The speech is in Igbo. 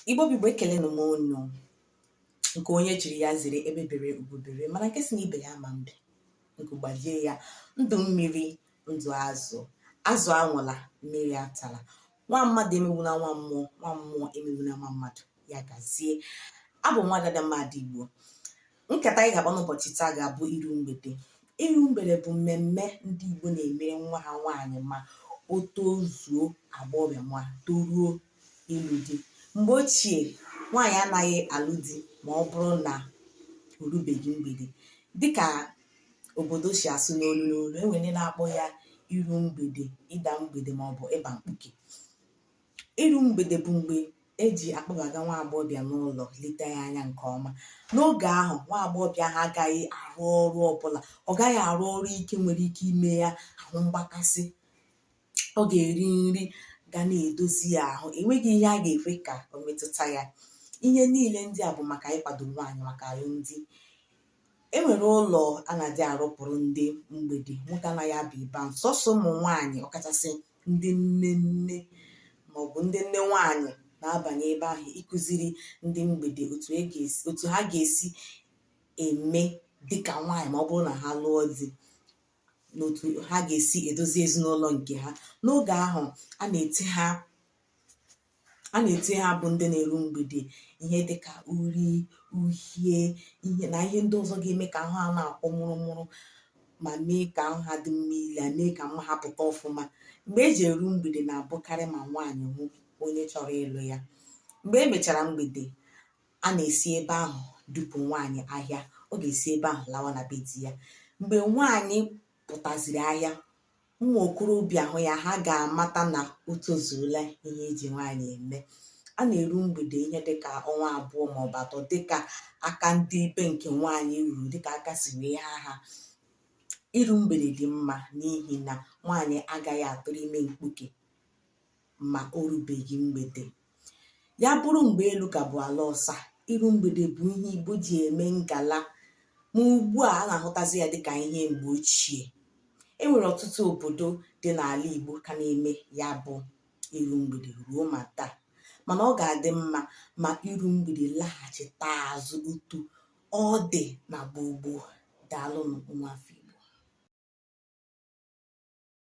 Igbo Bigbo ekele m unu nke onye jiri ya zere ebe bere ububere mana nke si na ibe ya ma mbe nke gbajie ya ndụ mmiri ndụ azụ anwụla mmiri atala nwa mmadụ emegbuna nwa mmụọ emegbuna nwa mmadụ ya gazie. Abụ m Nwadada mmadụ Igbo. Nkata anyị ga-akpa n'ụbọchị taa ga-abụ iru mgbede. Iru mgbede bụ mmemme ndị Igbo na-emere nwa ha nwaanyị ma o tozuo agbọghọbịa ma toruo ịlụ di. Mgbe ochie, nwanyị anaghị alụ di ma ọ bụrụ na o rubeghị mgbede, dịka obodo si asụ n'olu n'olu. Enwere ndị na-akpọ ya iru mgbede, ịda mgbede ma ọ bụ ịba mkpuke. Iru mgbede bụ mgbe eji akpọbaga nwa agbọghọbịa n'ụlọ leta ya anya nke ọma. N'oge ahụ, nwa agbọghọbịa ahụ agaghị arụ ọrụ ọbụla, ọ gaghị arụ ọrụ ike nwere ike ime ya ahụ mgbakasị. Ọ ga-eri nri ga na-edozi ya ahụ, enweghị ihe a ga-ekwe ka o metụta ya. Ihe niile ndị a bụ maka ịkwado nwaanyị maka alụmdi. Enwere ụlọ a na-adị arụpụrụ ndị mgbede, nwoke anaghị aba ịba, sọsọ ụmụ nwaanyị ọkachasị ndị nne maọbụ ndị nne nwaanyị na-abanye ebe ahụ ịkụziri ndị mgbede otu ha ga-esi eme dịka nwaanyị ma ọ bụrụ na ha lụọ di, n'otu ha ga-esi edozi ezinụlọ nke ha. N'oge ahụ a na-eti ha bụ ndị na-eru mgbede ihe dịka uri, uhie, ihe ndị ọzọ ga-eme ka ahụ ha na-akwụ mụrụmụrụ ma mee ka ahụ ha dị mma ile, mee ka mma ha pụta ọfụma. Mgbe eji eru mgbede na-abụkarị ma nwaanyị hụ onye chọrọ ịlụ ya. Mgbe e mechara mgbede, a na-esi ebe ahụ dupu nwaanyị ahịa. Ọ ga-esi ebe ahụ lawa na be di ya. Mgbe nwaanyị pụtaziri ahịa, ụmụ okorobịa ahụ ya, ha ga-amata na o tozurula ihe eji nwaanyị eme. A na-eru mgbede ihe dịka ọnwa abụọ maọbụ atọ dịka aka ndị ibe nke nwaanyị ruru, dịka aka si wee ha. Iru mgbede dị mma n'ihi na nwaanyị agaghị atụrụ ime mkpuke ma o rubeghị mgbede. Ya bụrụ mgbe elu ka bụ ala ọsa, iru mgbede bụ ihe Igbo ji eme ngala, ma ugbu a na-ahụtazi ya dịka ihe mgbe ochie. Enwere ọtụtụ obodo dị n'ala Igbo ka na-eme ya bụ iru mgbede ruo ma taa, mana ọ ga-adị mma ma iru mgbede laghachita azụ otu ọ dị na gboo. Daalụ nwa afọ Igbo.